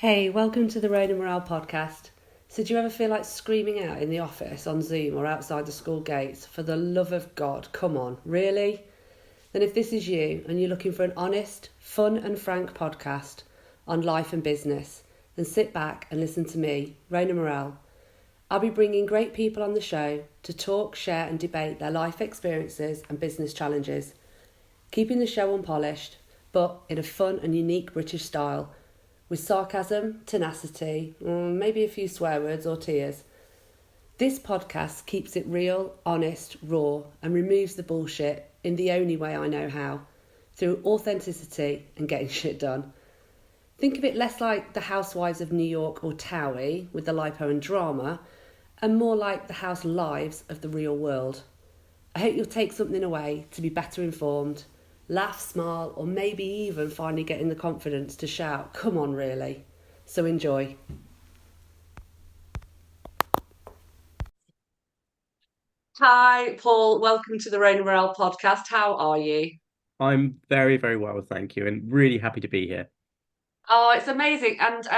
Hey, welcome to the Rain and Morale podcast. So, do you ever feel like screaming out in the office, on Zoom, or outside the school gates? For the love of God, come on, really? Then, if this is you and you're looking for an honest, fun, and frank podcast on life and business, then sit back and listen to me, Rain and Morale. I'll be bringing great people on the show to talk, share, and debate their life experiences and business challenges, keeping the show unpolished, but in a fun and unique British style with sarcasm, tenacity, maybe a few swear words or tears. This podcast keeps it real, honest, raw, and removes the bullshit in the only way I know how, through authenticity and getting shit done. Think of it less like the Housewives of New York or Towie with the lipo and drama, and more like the house lives of the real world. I hope you'll take something away to be better informed, laugh, smile, or maybe even finally getting the confidence to shout, come on, really. So enjoy. Hi, Paul. Welcome to the Rain and Morale podcast. How are you? I'm very, very well, thank you, and really happy to be here. Oh, it's amazing. And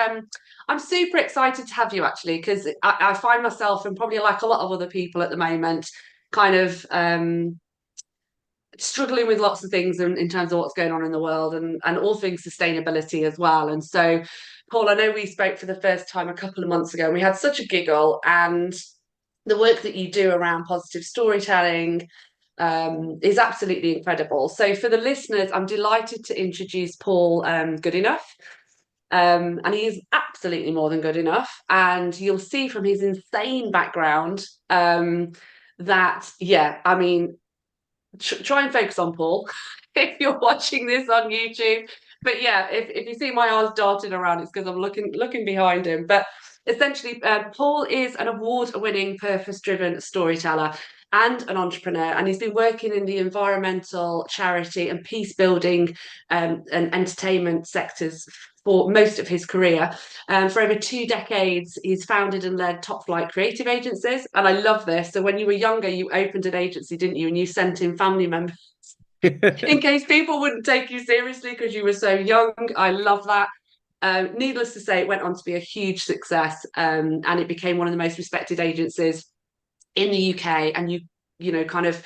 I'm super excited to have you actually, because I find myself, and probably like a lot of other people at the moment, kind of struggling with lots of things in terms of what's going on in the world and all things sustainability as well. And so, Paul, I know we spoke for the first time a couple of months ago and we had such a giggle, and the work that you do around positive storytelling is absolutely incredible. So, for the listeners, I'm delighted to introduce Paul Goodenough. And he is absolutely more than good enough. And you'll see from his insane background that, yeah, I mean, try and focus on Paul if you're watching this on YouTube. But yeah, if you see my eyes darting around, it's because I'm looking behind him. But essentially, Paul is an award-winning, purpose-driven storyteller and an entrepreneur, and he's been working in the environmental, charity, and peace building and entertainment sectors for most of his career. For over 2 decades, he's founded and led top flight creative agencies. And I love this. So, when you were younger, you opened an agency, didn't you? And you sent in family members in case people wouldn't take you seriously because you were so young. I love that. Needless to say, it went on to be a huge success, and it became one of the most respected agencies in the UK. And you know, kind of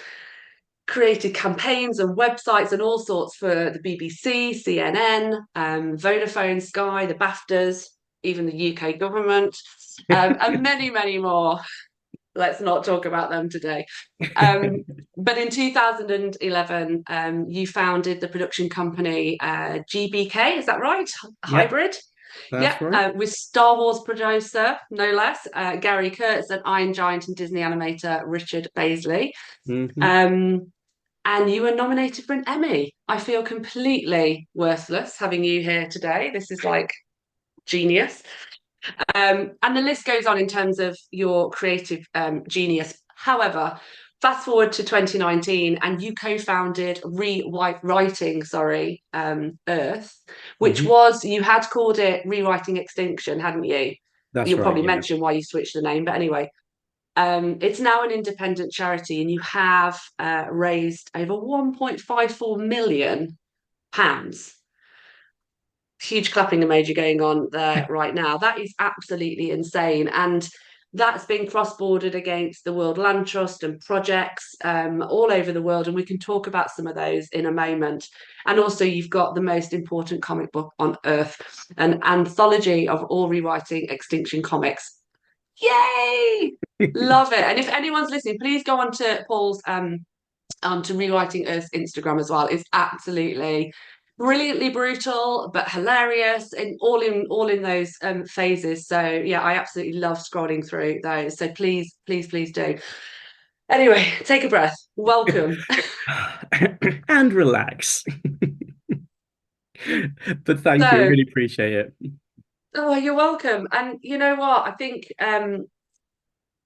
created campaigns and websites and all sorts for the BBC, CNN, Vodafone, Sky, the BAFTAs, even the UK government, and many, many more. Let's not talk about them today. But in 2011, you founded the production company GBK, is that right? Yep, Hybrid? that's Yeah, right. with Star Wars producer, no less, Gary Kurtz, and Iron Giant and Disney animator Richard Baisley. Hmm. Um, and you were nominated for an Emmy. I feel completely worthless having you here today. This is like genius. And the list goes on in terms of your creative genius. However, fast forward to 2019, and you co-founded Rewriting, Earth, which Hmm. was you had called it Rewriting Extinction, hadn't you? That's You'll right. probably Yeah, mention why you switched the name, but anyway, it's now an independent charity, and you have raised over 1.54 million pounds. Huge clapping emoji going on there right now. That is absolutely insane. And that's been cross-bordered against the World Land Trust and projects all over the world. And we can talk about some of those in a moment. And also, you've got the most important comic book on earth, an anthology of all rewriting Extinction comics. Yay! Love it. And if anyone's listening, please go on to Paul's to Rewriting Earth's Instagram as well. It's absolutely brilliantly brutal but hilarious and all in those phases. So yeah, I absolutely love scrolling through those. So please, please, please do. Anyway, take a breath. Welcome. and relax. But thank you, So, really appreciate it. oh, you're welcome. And you know what? I think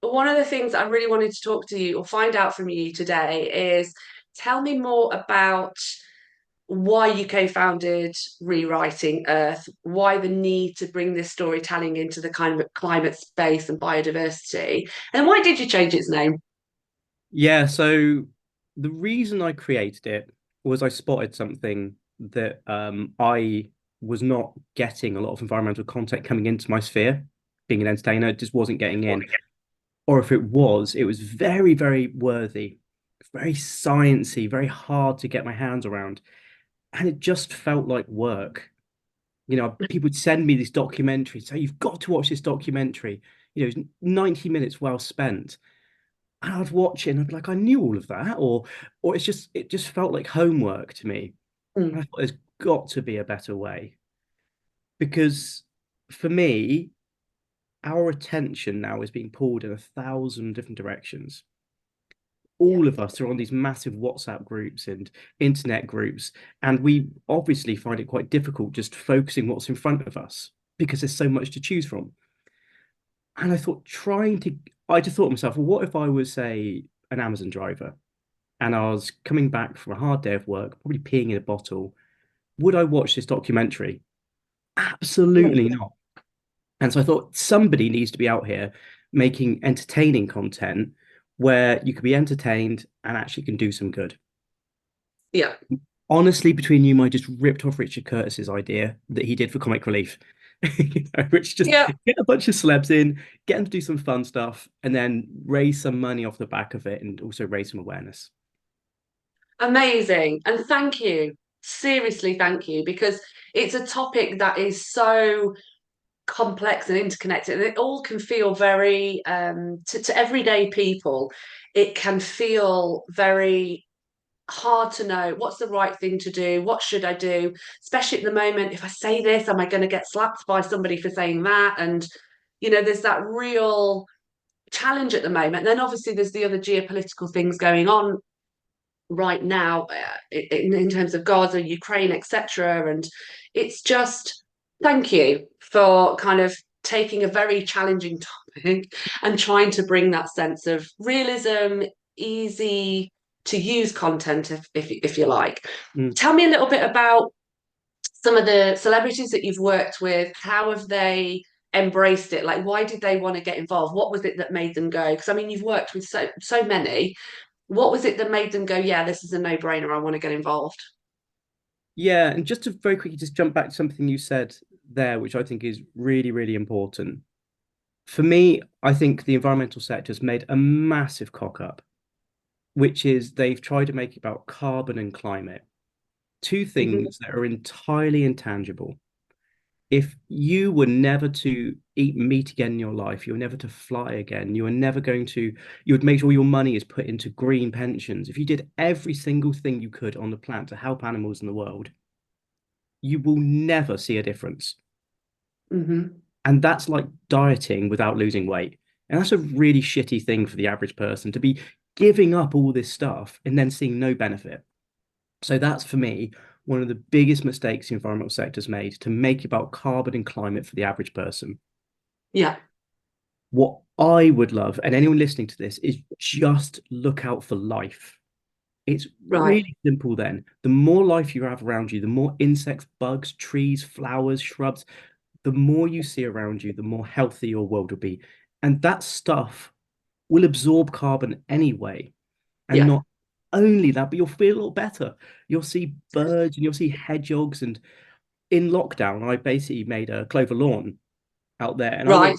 one of the things I really wanted to talk to you or find out from you today is tell me more about why you co-founded Rewriting Earth, why the need to bring this storytelling into the kind of climate space and biodiversity, and why did you change its name? Yeah, so the reason I created it was I spotted something that I was not getting a lot of environmental content coming into my sphere. Being an entertainer, it just wasn't getting in. Or if it was very, very worthy, very sciencey, very hard to get my hands around. And it just felt like work. You know, people would send me these documentaries, say, you've got to watch this documentary. You know, it's 90 minutes well spent. And I'd watch it and I'd be like, I knew all of that. Or it just felt like homework to me. And I Mm. thought there's got to be a better way. Because for me, our attention now is being pulled in 1,000 different directions. Yeah. All of us are on these massive WhatsApp groups and internet groups, and we obviously find it quite difficult just focusing what's in front of us because there's so much to choose from. And I just thought to myself, well, what if I was, say, an Amazon driver and I was coming back from a hard day of work, probably peeing in a bottle? Would I watch this documentary? Yeah. Absolutely not. And so I thought somebody needs to be out here making entertaining content where you could be entertained and actually can do some good. Yeah. Honestly, between you, I just ripped off Richard Curtis's idea that he did for Comic Relief, which just Yeah. get a bunch of celebs in, get them to do some fun stuff, and then raise some money off the back of it, and also raise some awareness. Amazing. And thank you. Seriously, thank you, because it's a topic that is so complex and interconnected, and it all can feel very to everyday people, it can feel very hard to know what's the right thing to do, what should I do, especially at the moment. If I say this, am I going to get slapped by somebody for saying that? And there's that real challenge at the moment. And then obviously there's the other geopolitical things going on right now, in terms of Gaza, Ukraine, etc. And it's just, thank you for kind of taking a very challenging topic and trying to bring that sense of realism, easy to use content, if you like. Mm. Tell me a little bit about some of the celebrities that you've worked with. How have they embraced it? Like, why did they want to get involved? What was it that made them go? Because I mean, you've worked with so many. What was it that made them go, yeah, this is a no-brainer, I want to get involved? Yeah, and just to very quickly just jump back to something you said there, which I think is really, really important. For me, I think the environmental sector has made a massive cock up, which is they've tried to make it about carbon and climate, two Mhm. things that are entirely intangible. If you were never to eat meat again in your life, you were never to fly again, you would make sure your money is put into green pensions. If you did every single thing you could on the planet to help animals in the world, you will never see a difference. Mhm. And that's like dieting without losing weight. And that's a really shitty thing for the average person to be giving up all this stuff and then seeing no benefit. So that's for me one of the biggest mistakes the environmental sector's made to make about carbon and climate for the average person. Yeah. What I would love, and anyone listening to this, is just look out for life. It's Right. really simple then. The more life you have around you, the more insects, bugs, trees, flowers, shrubs, the more you see around you, the more healthy your world will be. And that stuff will absorb carbon anyway. And Yeah. not only that, but you'll feel a little better. You'll see birds and you'll see hedgehogs. And in lockdown, I basically made a clover lawn out there. And Right.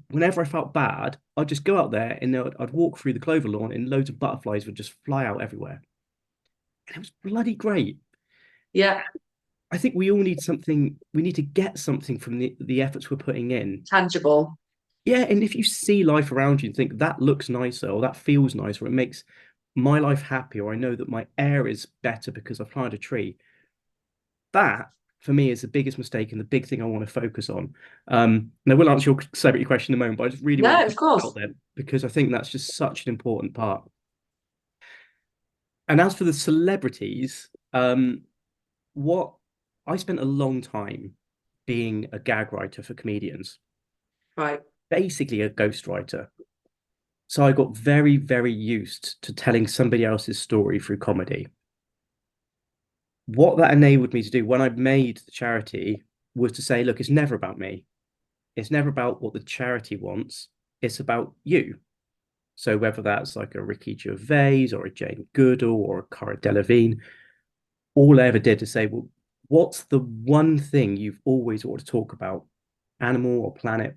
whenever I felt bad, I'd just go out there and I'd walk through the clover lawn and loads of butterflies would just fly out everywhere. And it was bloody great. Yeah. I think we all need something, we need to get something from the efforts we're putting in. Tangible. Yeah, and if you see life around you and think that looks nicer or that feels nicer, or it makes my life happier, or I know that my air is better because I've planted a tree, that for me is the biggest mistake and the big thing I want to focus on. And I will answer your celebrity question in a moment, but I just really want to No, put of it out course. there because I think that's just such an important part. And as for the celebrities, what I spent a long time being a gag writer for comedians, Right. basically a ghostwriter. So I got very, very used to telling somebody else's story through comedy. What that enabled me to do when I made the charity was to say, look, it's never about me. It's never about what the charity wants. It's about you. So whether that's like a Ricky Gervais or a Jane Goodall or a Cara Delevingne, all I ever did is say, well, What's the one thing you've always wanted to talk about, animal or planet,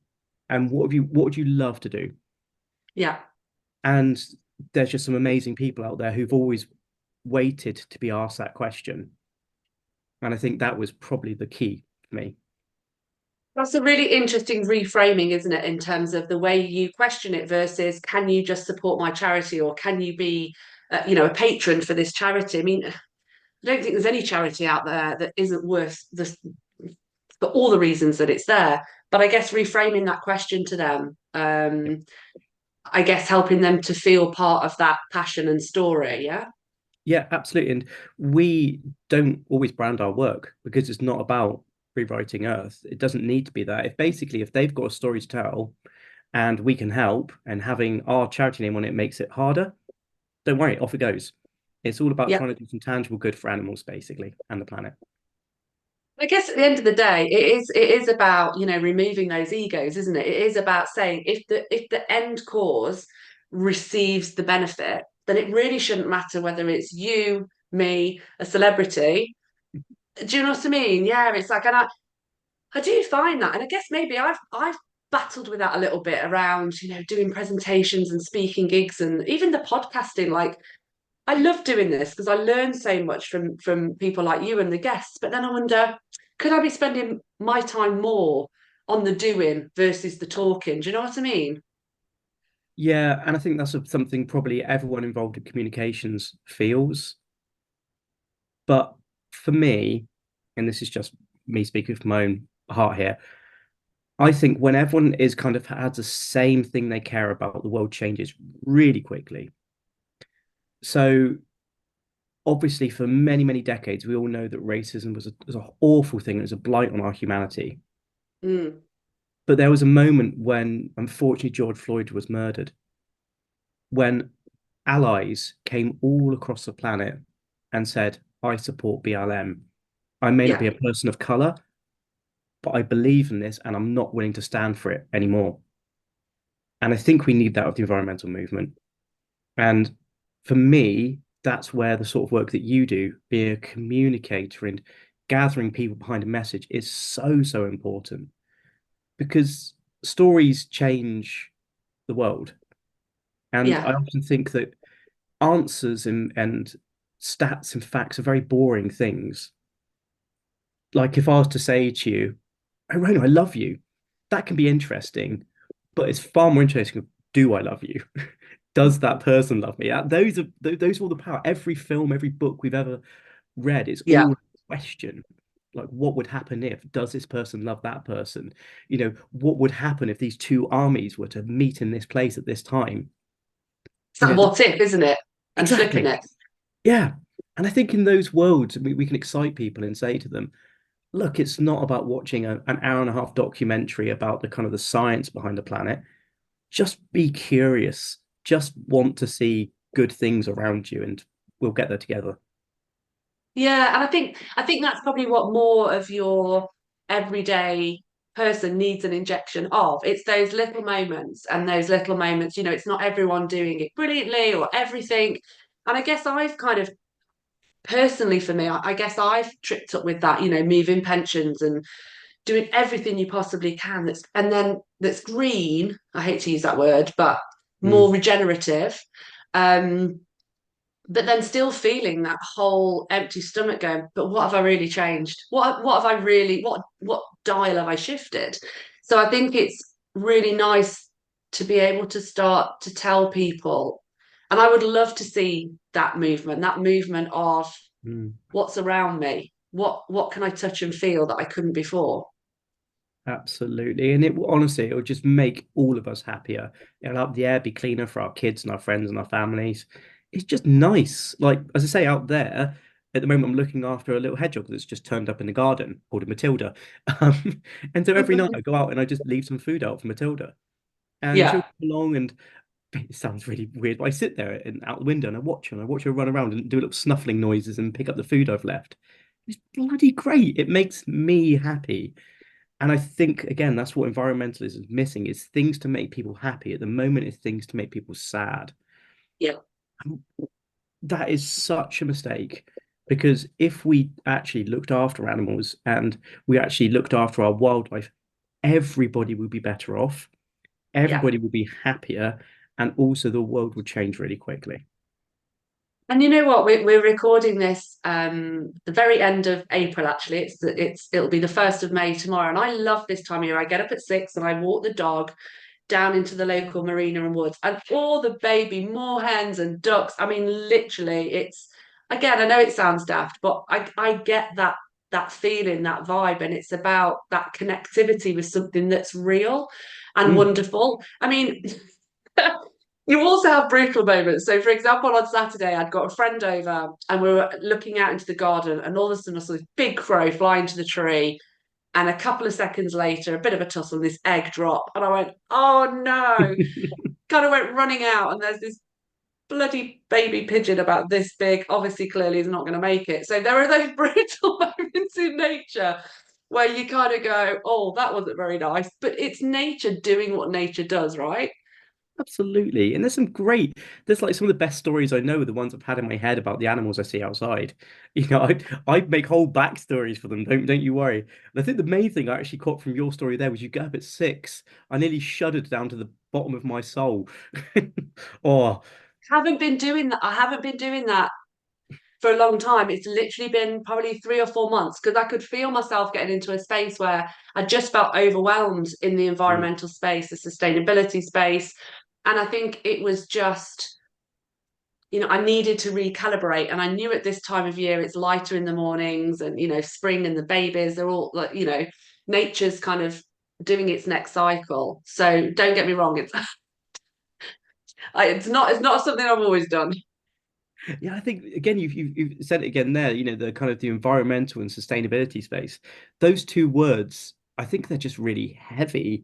and what would you love to do? Yeah. And there's just some amazing people out there who've always waited to be asked that question. And I think that was probably the key for me. That's a really interesting reframing, isn't it, in terms of the way you question it versus can you just support my charity or can you be, a patron for this charity? I mean, I don't think there's any charity out there that isn't worth this for all the reasons that it's there. But I guess reframing that question to them, I guess helping them to feel part of that passion and story. Yeah. Yeah, absolutely. And we don't always brand our work because it's not about rewriting Earth. It doesn't need to be that. If they've got a story to tell and we can help, and having our charity name on it makes it harder, don't worry, off it goes. It's all about Yeah. trying to do some tangible good for animals, basically, and the planet. I guess at the end of the day, it is about, removing those egos, isn't it? It is about saying if the end cause receives the benefit, then it really shouldn't matter whether it's you, me, a celebrity. Do you know what I mean? Yeah, it's like, and I do find that, and I guess maybe I've battled with that a little bit around, doing presentations and speaking gigs and even the podcasting. Like, I love doing this because I learn so much from people like you and the guests. But then I wonder, could I be spending my time more on the doing versus the talking? Do you know what I mean? Yeah, and I think that's something probably everyone involved in communications feels. But for me, and this is just me speaking from my own heart here, I think when everyone is kind of has the same thing they care about, the world changes really quickly. So obviously, for many, many decades, we all know that racism was an awful thing. It was a blight on our humanity. Mm, But there was a moment when, unfortunately, George Floyd was murdered, when allies came all across the planet and said, I support BLM. I may not yeah, be a person of color, but I believe in this and I'm not willing to stand for it anymore. And I think we need that of the environmental movement. And for me, that's where the sort of work that you do, being a communicator and gathering people behind a message, is so, so important because stories change the world. And yeah, I often think that answers and stats and facts are very boring things. Like if I was to say to you, oh, Rona, I love you, that can be interesting, but it's far more interesting. Do I love you? Does that person love me? Those are all the power. Every film, every book we've ever read is yeah. all a question. Like, what would happen if? Does this person love that person? What would happen if these two armies were to meet in this place at this time? It's You that know, what if, isn't it? And flipping exactly. it. Yeah. And I think in those worlds, we can excite people and say to them, look, it's not about watching an hour and a half documentary about the kind of the science behind the planet. Just be curious. Just want to see good things around you, and we'll get there together. Yeah, and I think that's probably what more of your everyday person needs an injection of. It's those little moments and those little moments, it's not everyone doing it brilliantly or everything. And I guess I've kind of personally for me, I guess I've tripped up with that, moving pensions and doing everything you possibly can that's green. I hate to use that word, but more Mm, regenerative. Um, but then still feeling that whole empty stomach going, but what have I really changed? What have I really what dial have I shifted? So I think it's really nice to be able to start to tell people, and I would love to see that movement of mm. what's around me, what can I touch and feel that I couldn't before. Absolutely. And it will just make all of us happier. It'll help the air be cleaner for our kids and our friends and our families. It's just nice. Like, as I say, out there, at the moment, I'm looking after a little hedgehog that's just turned up in the garden called a Matilda. And so every night I go out and I just leave some food out for Matilda. And she'll Yeah, come along and it sounds really weird, but I sit there and out the window and I watch her run around and do little snuffling noises and pick up the food I've left. It's bloody great. It makes me happy. And I think again, that's what environmentalism is missing is things to make people happy. At the moment, it's things to make people sad. yeah. And that is such a mistake. Because if we actually looked after animals and we actually looked after our wildlife, everybody would be better off, Yeah. everybody would be happier, and also the world would change really quickly. And you know what? We're recording this the very end of April. Actually, it'll be the 1st of May tomorrow, and I love this time of year. I get up at 6 and I walk the dog down into the local marina and woods, and all the baby moorhens and ducks. I mean, literally, it's again. I know it sounds daft, but I get that feeling, that vibe, and it's about that connectivity with something that's real and Mm. wonderful. I mean. You also have brutal moments. So, for example, on Saturday, I'd got a friend over and we were looking out into the garden, and all of a sudden, I saw this big crow fly into the tree. And a couple of seconds later, a bit of a tussle, this egg drop. And I went, oh no. Kind of went running out, and there's this bloody baby pigeon about this big. Obviously, clearly, is not going to make it. So, there are those brutal moments in nature where you kind of go, oh, that wasn't very nice. But it's nature doing what nature does, right? Absolutely. And there's like some of the best stories I know are the ones I've had in my head about the animals I see outside. I make whole backstories for them. Don't you worry. And I think the main thing I actually caught from your story there was you get up at 6. I nearly shuddered down to the bottom of my soul. Oh, Haven't been doing that. I haven't been doing that for a long time. It's literally been probably 3 or 4 months because I could feel myself getting into a space where I just felt overwhelmed in the mm, environmental space, the sustainability space. And I think it was just, I needed to recalibrate. And I knew at this time of year it's lighter in the mornings and, spring and the babies, they're all like, nature's kind of doing its next cycle. So don't get me wrong, it's not something I've always done. yeah, I think again you've said it again there, the kind of the environmental and sustainability space. Those two words, I think they're just really heavy.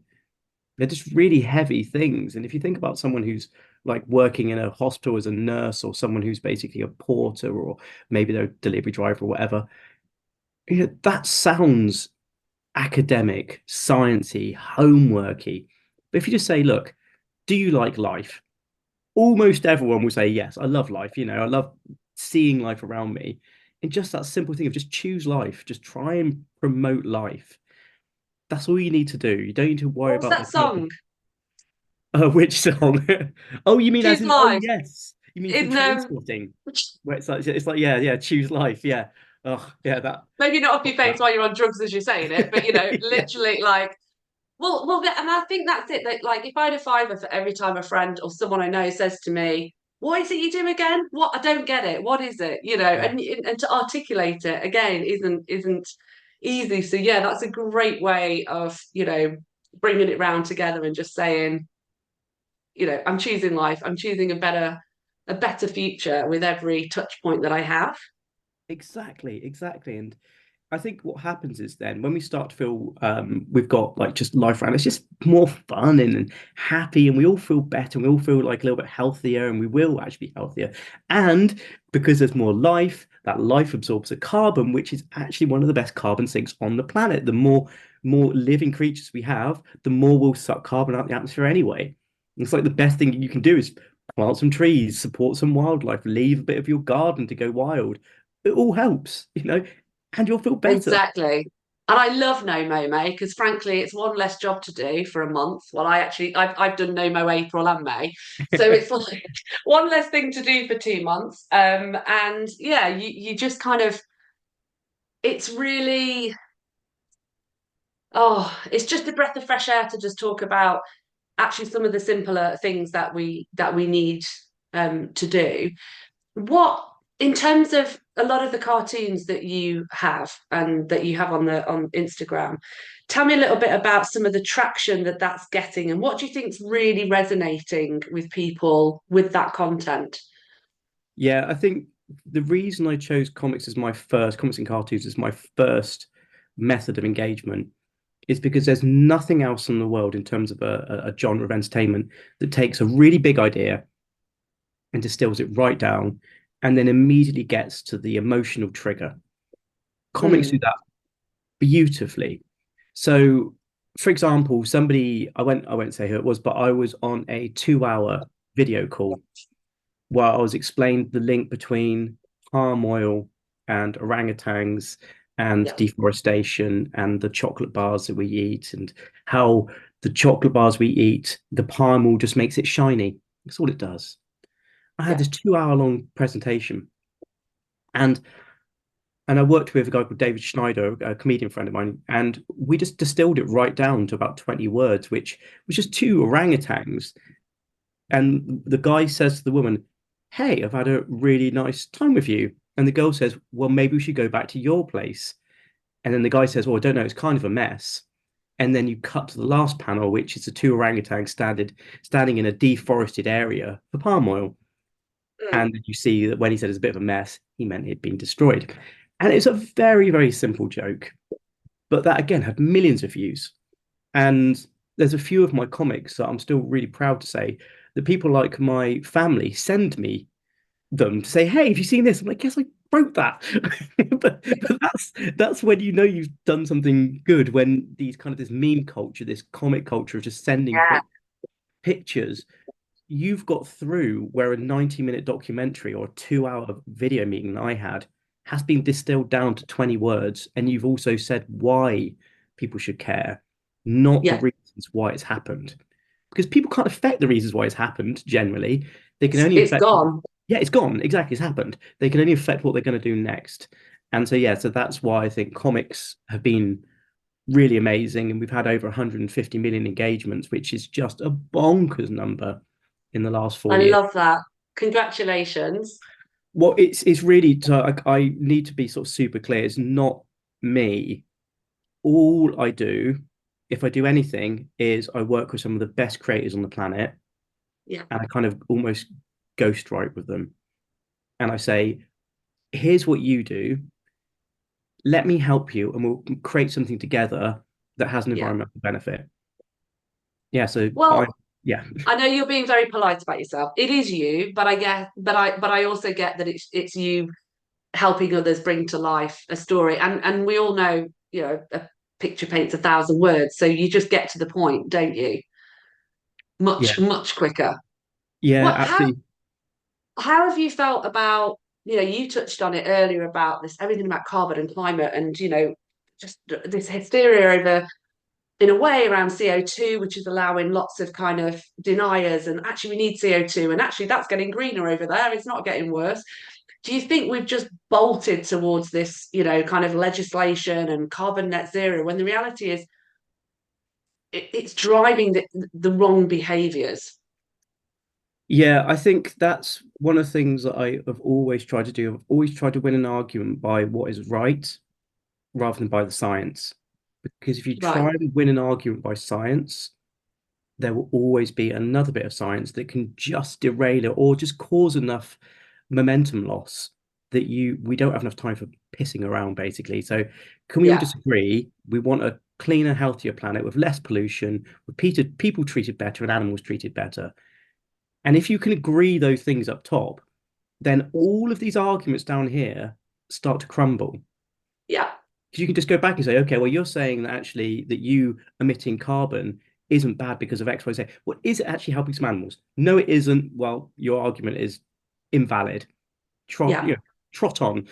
They're just really heavy things. And if you think about someone who's like working in a hospital as a nurse or someone who's basically a porter or maybe they're a delivery driver or whatever, that sounds academic, sciencey, homeworky. But if you just say, look, do you like life? Almost everyone will say, yes, I love life. I love seeing life around me. And just that simple thing of just choose life, just try and promote life. That's all you need to do. You don't need to worry What's about that the kind of song? Which song? Oh, you mean as Choose in oh life. yes. You mean from In train spotting? Where it's like yeah, yeah, choose life. Yeah. Oh, yeah, that maybe not off your got face that. while you're on drugs as you're saying it, but Yeah. literally like, and I think that's it. That like, if I had a fiver for every time a friend or someone I know says to me, "What is it you do again? What I don't get it. What is it?" Yeah. And to articulate it again isn't easy. So yeah, that's a great way of bringing it round together and just saying, I'm choosing life. I'm choosing a better future with every touch point that I have. Exactly, exactly. And I think what happens is then when we start to feel we've got like just life around, it's just more fun and happy, and we all feel better, and we all feel like a little bit healthier, and we will actually be healthier. And because there's more life, that life absorbs a carbon, which is actually one of the best carbon sinks on the planet. The more living creatures we have, the more we'll suck carbon out of the atmosphere anyway. It's like the best thing you can do is plant some trees, support some wildlife, leave a bit of your garden to go wild. It all helps, and you'll feel better. Exactly. And I love No Mo May because frankly, it's one less job to do for a month. Well, I've done No Mo April and May, so it's like one less thing to do for 2 months. And yeah, you just kind of it's really it's just a breath of fresh air to just talk about actually some of the simpler things that we need to do. What in terms of a lot of the cartoons that you have and that you have on Instagram, tell me a little bit about some of the traction that's getting and what do you think's really resonating with people with that content? Yeah, I think the reason I chose comics and cartoons as my first method of engagement is because there's nothing else in the world in terms of a genre of entertainment that takes a really big idea and distills it right down and then immediately gets to the emotional trigger. Comics do Mm. that beautifully. So, for example, I won't say who it was, but I was on a 2 hour video call where I was explained the link between palm oil and orangutans and Yeah. deforestation and the chocolate bars that we eat and how the chocolate bars we eat, the palm oil just makes it shiny. That's all it does. I had Yeah. this 2 hour long presentation and I worked with a guy called David Schneider, a comedian friend of mine, and we just distilled it right down to about 20 words, which was just two orangutans. And the guy says to the woman, "Hey, I've had a really nice time with you." And the girl says, "Well, maybe we should go back to your place." And then the guy says, "Well, I don't know, it's kind of a mess." And then you cut to the last panel, which is the two orangutans standing in a deforested area for palm oil. Mm. And you see that when he said it's a bit of a mess, he meant it had been destroyed. And it's a very, very simple joke, but that again had millions of views. And there's a few of my comics that I'm still really proud to say that people like my family send me them to say, "Hey, have you seen this?" I'm like, "Yes, I wrote that." but that's when you know you've done something good, when these kind of this meme culture, this comic culture of just sending Yeah. quick pictures, you've got through where a 90-minute documentary or a 2 hour video meeting that I had has been distilled down to 20 words. And you've also said why people should care, not the Yeah. reasons why it's happened. Because people can't affect the reasons why it's happened generally. They can only It's affect, gone. yeah, it's gone. Exactly, it's happened. They can only affect what they're going to do next. And so, yeah, so that's why I think comics have been really amazing. And we've had over 150 million engagements, which is just a bonkers number in the last I 4 years. love that. Congratulations. Well, it's really I need to be sort of super clear. It's not me. All I do, if I do anything, is I work with some of the best creators on the planet, Yeah. and I kind of almost ghostwrite with them. And I say, "Here's what you do. Let me help you, and we'll create something together that has an Yeah. environmental benefit." Yeah. So Well, yeah, I know you're being very polite about yourself. It is you, but I get, but I also get that it's you helping others bring to life a story. And we all know, a picture paints 1,000 words, so you just get to the point, don't you? yeah, Much quicker. yeah, What absolutely. how have you felt about, you touched on it earlier about this, everything about carbon and climate, and just this hysteria over, in a way, around CO2, which is allowing lots of kind of deniers, and actually we need CO2, and actually that's getting greener over there, it's not getting worse. Do you think we've just bolted towards this, kind of legislation and carbon net zero, when the reality is it's driving the wrong behaviors? Yeah, I think that's one of the things that I have always tried to do. I've always tried to win an argument by what is right rather than by the science. Because if you try Right. and win an argument by science, there will always be another bit of science that can just derail it or just cause enough momentum loss that we don't have enough time for pissing around, basically. So can we all Yeah. just agree we want a cleaner, healthier planet with less pollution, with people treated better and animals treated better? And if you can agree those things up top, then all of these arguments down here start to crumble. Yeah. Because you can just go back and say, okay, well, you're saying that actually that you emitting carbon isn't bad because of X, Y, Z. Well, is it actually helping some animals? No, it isn't. Well, your argument is invalid. Yeah. Trot on.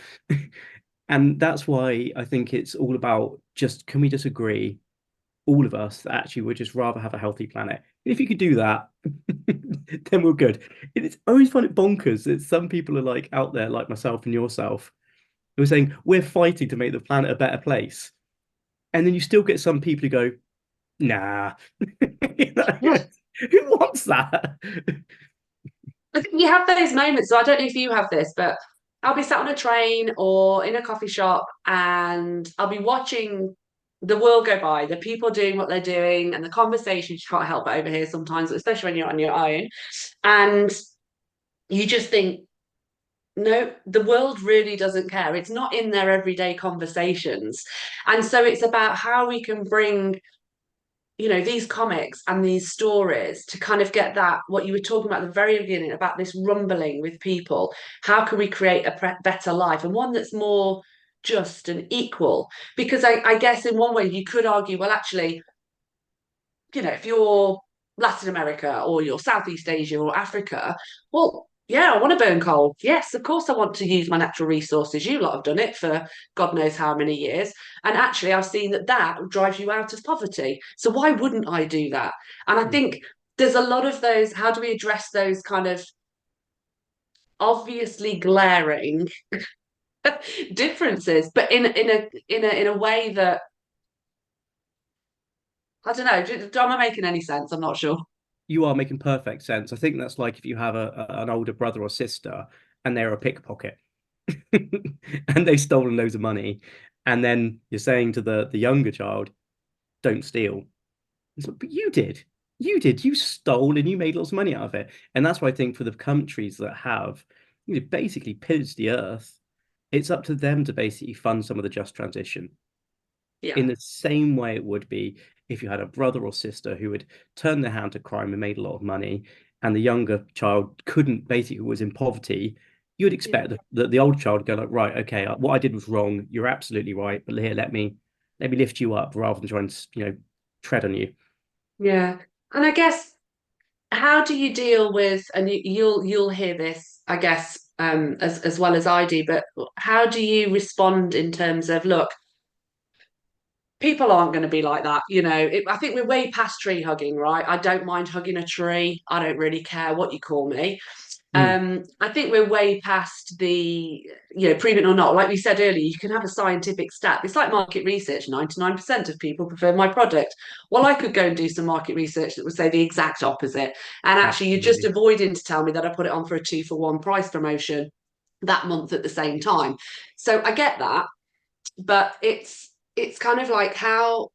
And that's why I think it's all about just can we disagree, all of us, that actually would just rather have a healthy planet. And if you could do that, then we're good. It's I always find it bonkers that some people are like out there, like myself and yourself, who are saying we're fighting to make the planet a better place. And then you still get some people who go, nah. Who wants that? I think you have those moments. So I don't know if you have this, but I'll be sat on a train or in a coffee shop, and I'll be watching the world go by, the people doing what they're doing, and the conversations you can't help but overhear sometimes, especially when you're on your own. And you just think, no, the world really doesn't care. It's not in their everyday conversations. And so it's about how we can bring, these comics and these stories to kind of get that, what you were talking about at the very beginning, about this rumbling with people. How can we create a better life, and one that's more just and equal? Because I guess in one way you could argue, well, actually, if you're Latin America or you're Southeast Asia or Africa, well, Yeah, I want to burn coal. Yes, of course I want to use my natural resources. You lot have done it for God knows how many years. And actually, I've seen that that drives you out of poverty. So why wouldn't I do that? And I think there's a lot of those, how do we address those kind of obviously glaring differences, but in a way that I don't know, am I making any sense? I'm not sure. You are making perfect sense. I think that's like if you have an older brother or sister and they're a pickpocket and they've stolen loads of money, and then you're saying to the younger child, "Don't steal." It's like, but you did, you stole and you made lots of money out of it. And that's why I think for the countries that have, basically pillaged the earth, it's up to them to basically fund some of the just transition Yeah. in the same way it would be if you had a brother or sister who had turned their hand to crime and made a lot of money, and the younger child couldn't basically was in poverty. You would Yeah. expect the older child to go like, right, okay, what I did was wrong. You're absolutely right, but here, let me lift you up rather than try and tread on you. Yeah. And I guess how do you deal with, and you'll hear this, I guess, as well as I do, but how do you respond in terms of, look, people aren't going to be like that, I think we're way past tree hugging, right? I don't mind hugging a tree. I don't really care what you call me. Mm, I think we're way past the, prove it or not. Like we said earlier, you can have a scientific stat. It's like market research. 99% of people prefer my product. Well, I could go and do some market research that would say the exact opposite. And actually, you're just absolutely. avoiding to tell me that I put it on for a 2-for-1 price promotion that month at the same time. So I get that, but it's kind of like how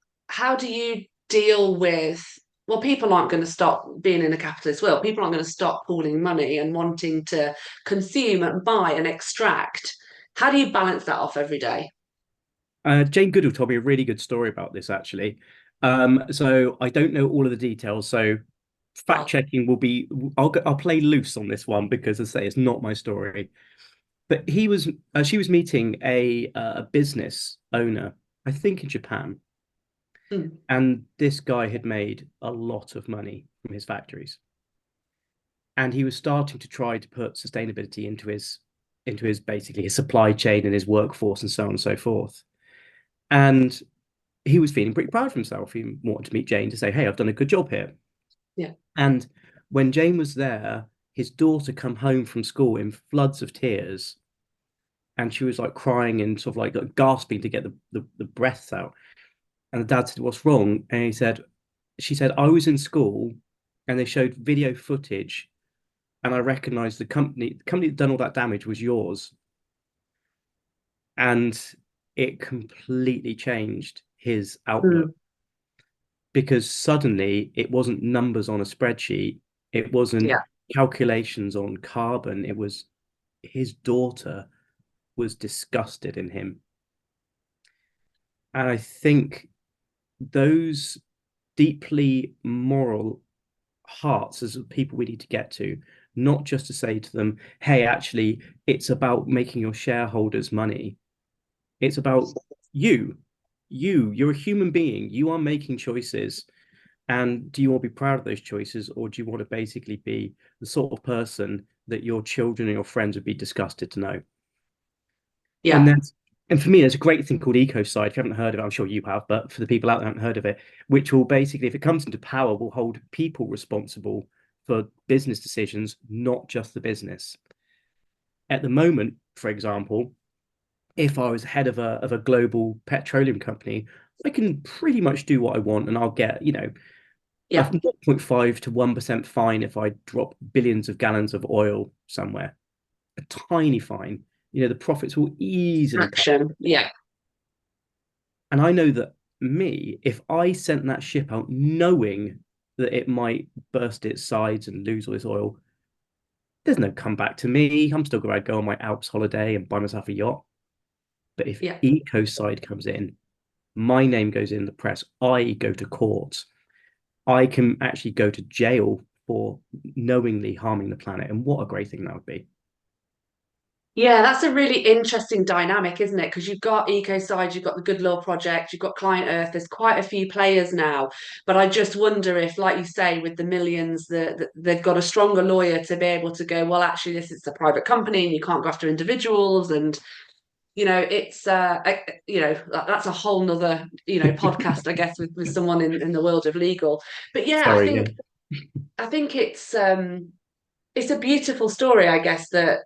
do you deal with, well, people aren't going to stop being in a capitalist world. People aren't going to stop pooling money and wanting to consume and buy and extract. How do you balance that off every day? Jane Goodall told me a really good story about this actually. So I don't know all of the details. So fact Well, checking will be. I'll play loose on this one because, as I say, it's not my story. But she was meeting a business owner, I think in Japan, mm, and this guy had made a lot of money from his factories, and he was starting to try to put sustainability into his basically his supply chain and his workforce and so on and so forth. And he was feeling pretty proud of himself. He wanted to meet Jane to say, "Hey, I've done a good job here." yeah. And when Jane was there, his daughter come home from school in floods of tears, and she was like crying and sort of like gasping to get the breaths out. And the dad said, "What's wrong?" And she said, "I was in school, and they showed video footage, and I recognized the company that done all that damage was yours." And it completely changed his outlook Mm, because suddenly it wasn't numbers on a spreadsheet, it wasn't yeah. calculations on carbon, it was his daughter was disgusted in him. And I think those deeply moral hearts as people we need to get to, not just to say to them, hey, actually, it's about making your shareholders money. It's about you. You're a human being. You are making choices. And do you want to be proud of those choices, or do you want to basically be the sort of person that your children and your friends would be disgusted to know? And Yeah. then, and for me, there's a great thing called ecocide. If you haven't heard of it, I'm sure you have, but for the people out there who haven't heard of it, which will basically, if it comes into power, will hold people responsible for business decisions, not just the business. At the moment, for example, if I was head of a global petroleum company, I can pretty much do what I want, and I'll get a Yeah. 0.5 to 1% fine if I drop billions of gallons of oil somewhere. A tiny fine. The profits will easily come. Action. Yeah. And I know that if I sent that ship out knowing that it might burst its sides and lose all this oil, there's no comeback to me. I'm still going to go on my Alps holiday and buy myself a yacht. But if Yeah. ecocide comes in, my name goes in the press. I go to court. I can actually go to jail for knowingly harming the planet. And what a great thing that would be. Yeah, that's a really interesting dynamic, isn't it? Because you've got Ecoside, you've got the Good Law Project, you've got Client Earth. There's quite a few players now, but I just wonder if, like you say, with the millions, they've got a stronger lawyer to be able to go, well, actually, this is a private company, and you can't go after individuals, and it's that's a whole nother podcast, I guess, with someone in the world of legal. But yeah, I Sorry, think yeah. I think it's a beautiful story, I guess, that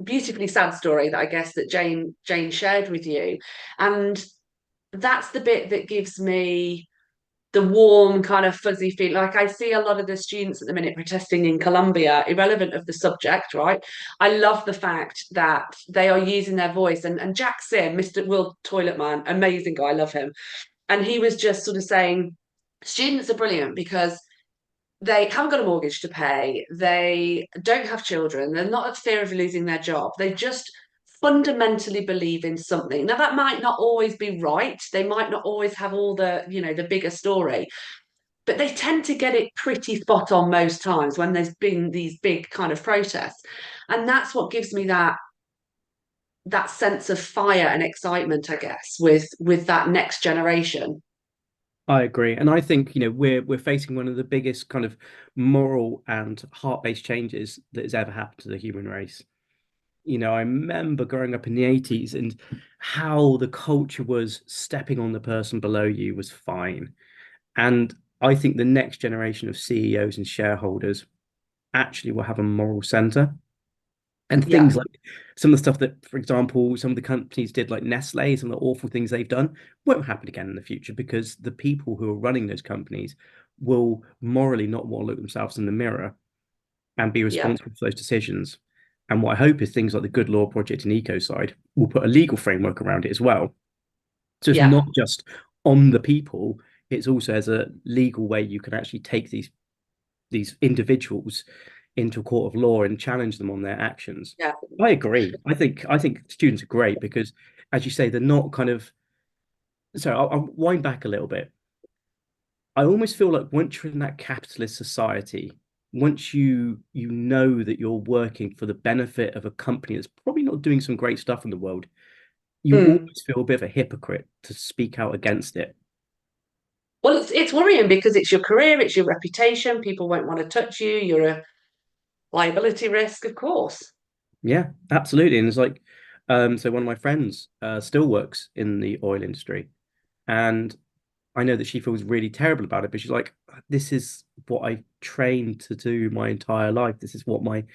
beautifully sad story that I guess that Jane shared with you. And that's the bit that gives me the warm kind of fuzzy feel. Like I see a lot of the students at the minute protesting in Colombia, irrelevant of the subject, right? I love the fact that they are using their voice. And Jack Sim, Mr. World Toilet Man, amazing guy, I love him. And he was just sort of saying, students are brilliant because they haven't got a mortgage to pay. They don't have children. They're not at fear of losing their job. They just fundamentally believe in something. Now, that might not always be right. They might not always have all the bigger story, but they tend to get it pretty spot on most times when there's been these big kind of protests. And that's what gives me that sense of fire and excitement, I guess, with that next generation. I agree, and I think we're facing one of the biggest kind of moral and heart-based changes that has ever happened to the human race. I remember growing up in the 80s and how the culture was stepping on the person below you was fine. And I think the next generation of CEOs and shareholders actually will have a moral center. And things Yeah, like some of the stuff that, for example, some of the companies did, like Nestle, some of the awful things they've done, won't happen again in the future because the people who are running those companies will morally not want to look themselves in the mirror and be yeah, responsible for those decisions. And what I hope is things like the Good Law Project and Ecoside will put a legal framework around it as well. So it's yeah, not just on the people, it's also as a legal way you can actually take these individuals into a court of law and challenge them on their actions. yeah. I agree. I think students are great because, as you say, they're not kind of. So I'll wind back a little bit. I almost feel like once you're in that capitalist society, once you know that you're working for the benefit of a company that's probably not doing some great stuff in the world, you Mm. always feel a bit of a hypocrite to speak out against it. Well, it's worrying because it's your career, it's your reputation. People won't want to touch you. You're a liability risk, of course. Yeah, absolutely. And it's like, so one of my friends still works in the oil industry, and I know that she feels really terrible about it, but she's like, this is what I trained to do my entire life. This is what my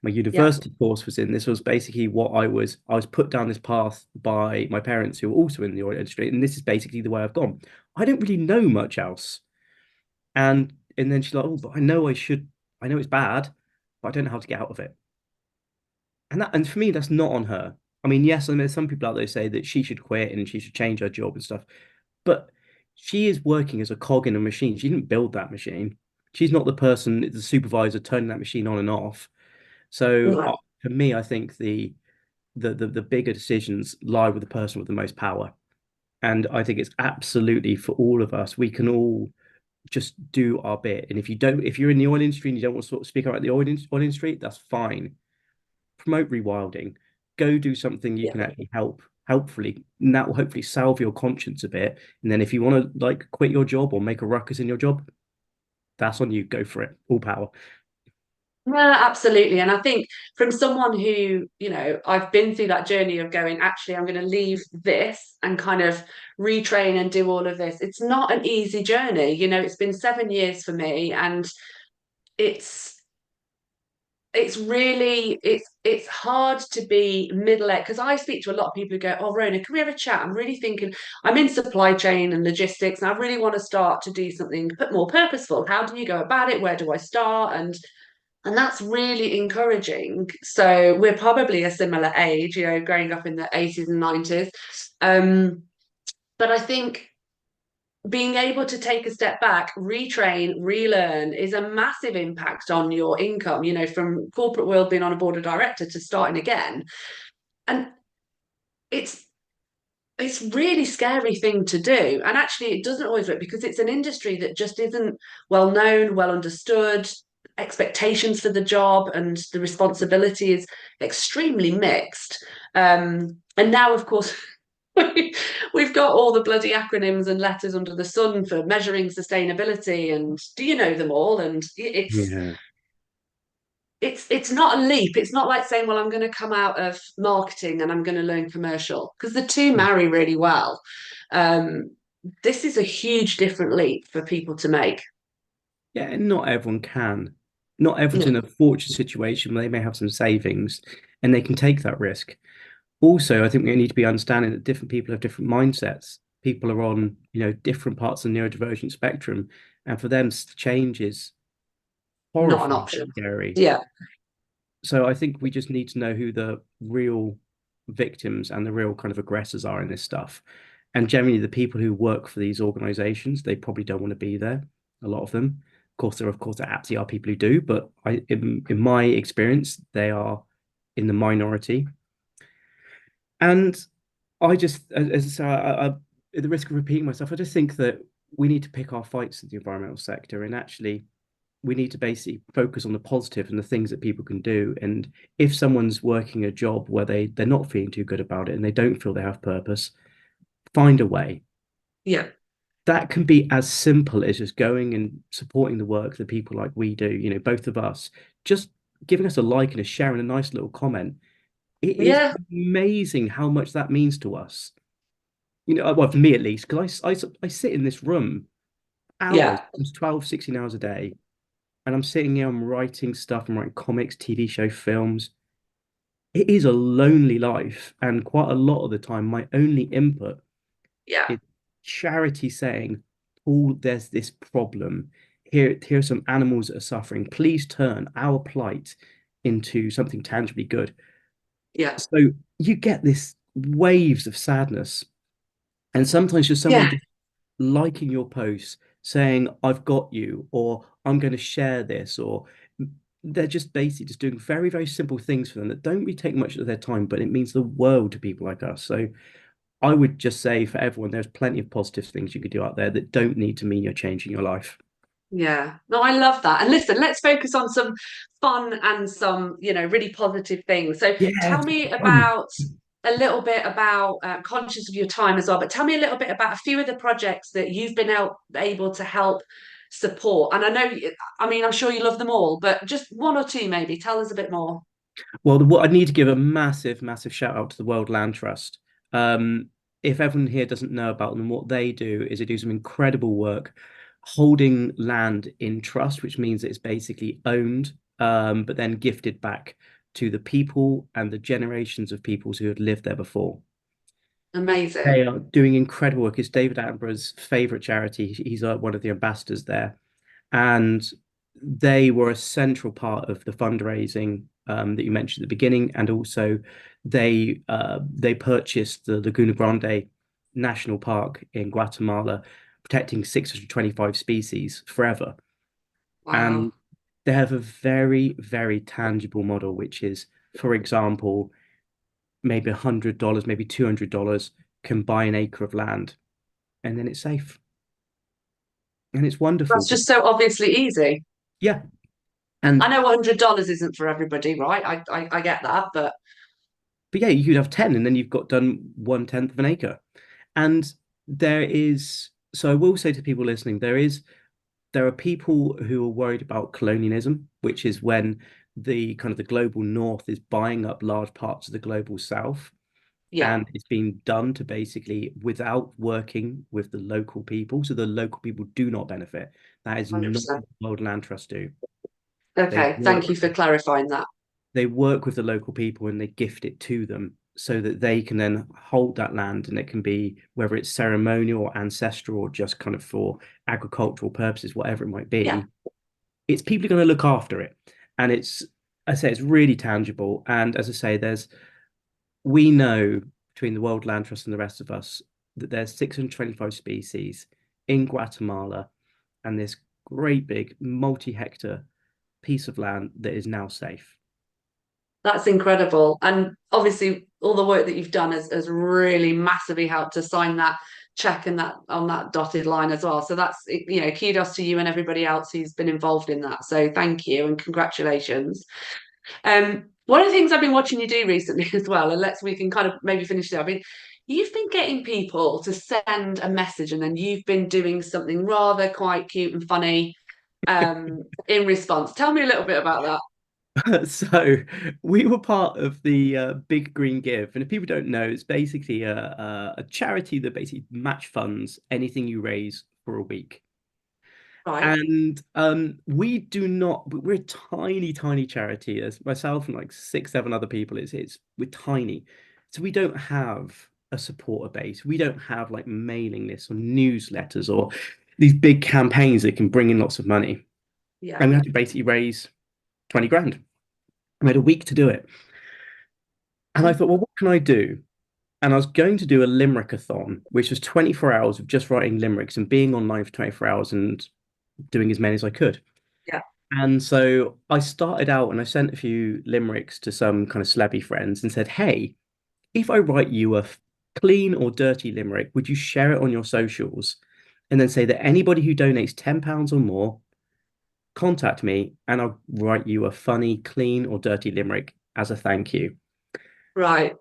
Yeah, university course was in. This was basically what I was put down this path by my parents who were also in the oil industry, and this is basically the way I've gone. I don't really know much else. And then she's like, oh, but I know I should. I know it's bad, but I don't know how to get out of it. And for me, that's not on her. I mean, yes, and there's some people out there who say that she should quit and she should change her job and stuff. But she is working as a cog in a machine. She didn't build that machine. She's not the person, the supervisor turning that machine on and off. So no. for me, I think the bigger decisions lie with the person with the most power. And I think it's absolutely for all of us. We can all just do our bit. And if you're in the oil industry and you don't want to sort of speak about the oil industry, that's fine. Promote rewilding. Go do something you Yeah. can actually helpfully, and that will hopefully salve your conscience a bit. And then if you want to like quit your job or make a ruckus in your job, that's on you. Go for it. All power. Yeah, absolutely. And I think from someone who, I've been through that journey of going, actually, I'm going to leave this and kind of retrain and do all of this. It's not an easy journey. It's been 7 years for me, and it's it's hard to be middle-aged because I speak to a lot of people who go, oh, Rona, can we have a chat? I'm really thinking I'm in supply chain and logistics, and I really want to start to do something more purposeful. How do you go about it? Where do I start? And that's really encouraging. So we're probably a similar age, growing up in the 80s and 90s. But I think being able to take a step back, retrain, relearn is a massive impact on your income, from corporate world being on a board of director to starting again. And it's it's really scary thing to do. And actually it doesn't always work because it's an industry that just isn't well known, well understood. expectations for the job and the responsibility is extremely mixed. And now, of course, we've got all the bloody acronyms and letters under the sun for measuring sustainability, and do you know them all? And Yeah. it's not a leap. It's not like saying, well, I'm going to come out of marketing and I'm going to learn commercial, because the two marry really well. Um, this is a huge different leap for people to make. Yeah, and not everyone can. Not everyone's No, in a fortunate situation where they may have some savings and they can take that risk. Also, I think we need to be understanding that different people have different mindsets. People are on, different parts of the neurodivergent spectrum, and for them, change is not an horrifying, option. scary. Yeah, So I think we just need to know who the real victims and the real kind of aggressors are in this stuff. And generally, the people who work for these organizations, they probably don't want to be there. A lot of them. Of course, there absolutely are people who do, but in my experience, they are in the minority. And I just, as I say, at the risk of repeating myself, I just think that we need to pick our fights in the environmental sector, and actually we need to basically focus on the positive and the things that people can do. And if someone's working a job where they're not feeling too good about it and they don't feel they have purpose, find a way. yeah, That can be as simple as just going and supporting the work that people like we do, both of us, just giving us a like and a share and a nice little comment. It is yeah, amazing how much that means to us. Well, for me at least, because I sit in this room hours, yeah, it's 12, 16 hours a day, and I'm sitting here, I'm writing stuff, I'm writing comics, TV show, films. It is a lonely life. And quite a lot of the time, my only input yeah, is charity saying, "Oh, there's this problem. Here are some animals that are suffering. Please turn our plight into something tangibly good." yeah, So you get this waves of sadness. And sometimes just someone yeah, just liking your post, saying, "I've got you," or "I'm going to share this," or they're just basically just doing very, very simple things for them that don't really take much of their time, but it means the world to people like us. So I would just say for everyone, there's plenty of positive things you could do out there that don't need to mean you're changing your life. yeah. No, I love that. And listen, let's focus on some fun and some, really positive things. So Yeah, tell me fun. about a little bit about conscious of your time as well, but tell me a little bit about a few of the projects that you've been able to help support. And I know, I mean, I'm sure you love them all, but just one or two maybe. Tell us a bit more. Well, I need to give a massive, massive shout out to the World Land Trust. Um, if everyone here doesn't know about them, what they do is they do some incredible work holding land in trust, which means it's basically owned, but then gifted back to the people and the generations of peoples who had lived there before. They Amazing. are doing incredible work. It's David Attenborough's favorite charity. He's one of the ambassadors there, and they were a central part of the fundraising that you mentioned at the beginning, and also they purchased the Laguna Grande National Park in Guatemala, protecting 625 species forever. And Wow. they have a very, very tangible model, which is, for example, maybe $100, maybe $200 can buy an acre of land, and then it's safe. And it's wonderful. That's just so obviously easy. Yeah. And I know $100 isn't for everybody, right? I get that, but but yeah, you could have 10 and then you've got done 1/10 of an acre. And so I will say to people listening, there are people who are worried about colonialism, which is when the kind of the global north is buying up large parts of the global south. yeah, And it's been done to basically without working with the local people. So the local people do not benefit. That is not 100%. what World Land Trust do. They Okay, thank work you for clarifying that. they work with the local people and they gift it to them so that they can then hold that land, and it can be whether it's ceremonial or ancestral or just kind of for agricultural purposes, whatever it might Yeah, be. It's people going to look after it. And I say it's really tangible. And as I say, we know between the World Land Trust and the rest of us that there's 625 species in Guatemala and this great big multi-hectare piece of land that is now safe. that's incredible. And obviously, all the work that you've done has really massively helped to sign that check and that on that dotted line as well. So that's, you know, kudos to you and everybody else who's been involved in that. So thank you and congratulations. One of the things I've been watching you do recently as well, and we can kind of maybe finish there. I mean, you've been getting people to send a message and then you've been doing something rather quite cute and funny in response. Tell me a little bit about that. So we were part of the Big Green Give, and if people don't know, it's basically a charity that basically match funds anything you raise for a week. Right. And we do not. We're a tiny, tiny charity. As myself and like six, seven other people. It's we're tiny, so we don't have a supporter base. We don't have like mailing lists or newsletters or these big campaigns that can bring in lots of money. Yeah. And we had to basically raise 20 grand. We had a week to do it. And I thought, well, what can I do? And I was going to do a limerick-a-thon, which was 24 hours of just writing limericks and being online for 24 hours and doing as many as I could. Yeah. And so I started out and I sent a few limericks to some kind of slabby friends and said, hey, if I write you a clean or dirty limerick, would you share it on your socials? And then say that anybody who donates £10 or more, contact me and I'll write you a funny, clean or dirty limerick as a thank you. Right.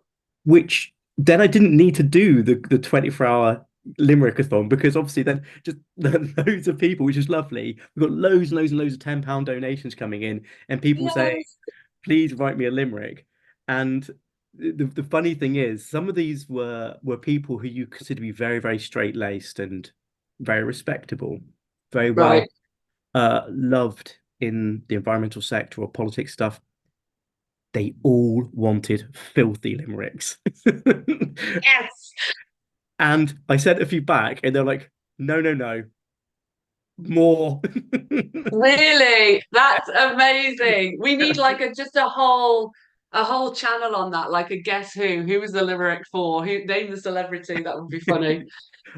Which then I didn't need to do the 24-hour Limerick-a-thon because obviously then just loads of people, which is lovely. We've got loads and loads and loads of £10 donations coming in, and people say, Yes. please write me a limerick. And the funny thing is, some of these were people who you consider to be very, very straight-laced and very respectable, very well Right. loved in the environmental sector or politics stuff. They all wanted filthy limericks. Yes. And I sent a few back, and they're like, no, no, no, more. Really? That's amazing. We need like a whole channel on that, like a guess who was the lyric for? Who name the celebrity? That would be funny.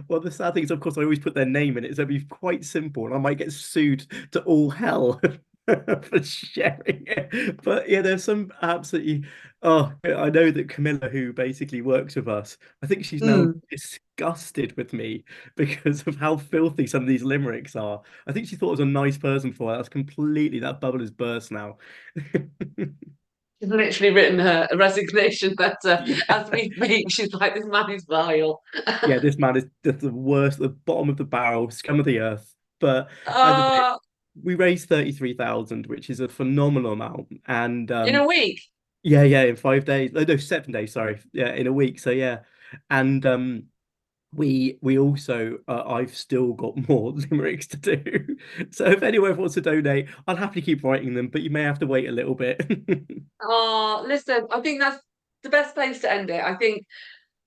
Well, the sad thing is, of course, I always put their name in it, so it'd be quite simple, and I might get sued to all hell for sharing it. But yeah, there's some absolutely. Oh, I know that Camilla, who basically works with us, I think she's now Mm. disgusted with me because of how filthy some of these limericks are. I think she thought I was a nice person for that. That's completely that bubble has burst now. She's literally written her resignation letter Yeah. as we speak. She's like, this man is vile. Yeah, this man is the worst, the bottom of the barrel, scum of the earth. But as I say, Uh, we raised 33,000, which is a phenomenal amount. And in a week. yeah, yeah, in 5 days. No, 7 days, sorry. Yeah, in a week. So yeah. And we also I've still got more limericks to do. So if anyone wants to donate, I'll happily keep writing them, but you may have to wait a little bit. Oh, listen, I think that's the best place to end it. I think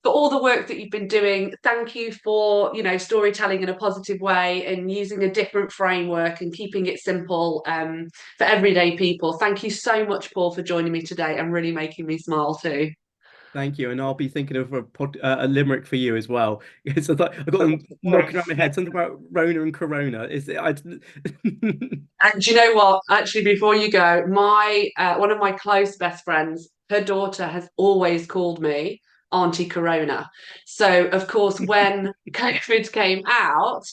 for all the work that you've been doing, thank you for, you know, storytelling in a positive way and using a different framework and keeping it simple for everyday people. Thank you so much, Paul, for joining me today and really making me smile too. Thank you, and I'll be thinking of a limerick for you as well. It's I got them knocking around my head. Something about Rona and Corona. Is it? I... And do you know what? Actually, before you go, my one of my close best friends, her daughter has always called me Auntie Corona. So, of course, when COVID came out,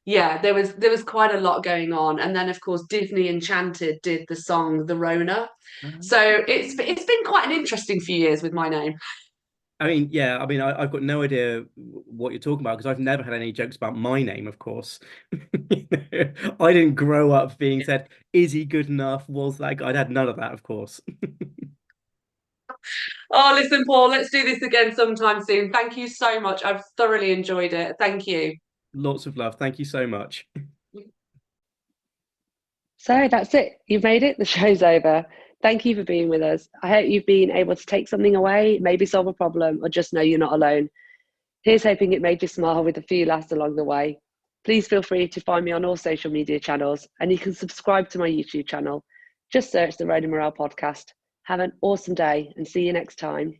yeah, there was quite a lot going on. And then, of course, Disney Enchanted did the song The Rona. So it's been quite an interesting few years with my name. I mean, yeah. I mean, I've got no idea what you're talking about because I've never had any jokes about my name. Of course, I didn't grow up being said, "Is he good enough?" Was that guy? I'd had none of that, of course. Oh, listen, Paul, let's do this again sometime soon. Thank you so much. I've thoroughly enjoyed it. Thank you. Lots of love. Thank you so much. So that's it. You've made it. The show's over. Thank you for being with us. I hope you've been able to take something away, maybe solve a problem, or just know you're not alone. Here's hoping it made you smile with a few laughs along the way. Please feel free to find me on all social media channels, and you can subscribe to my YouTube channel. Just search the Rona Morale podcast. Have an awesome day and see you next time.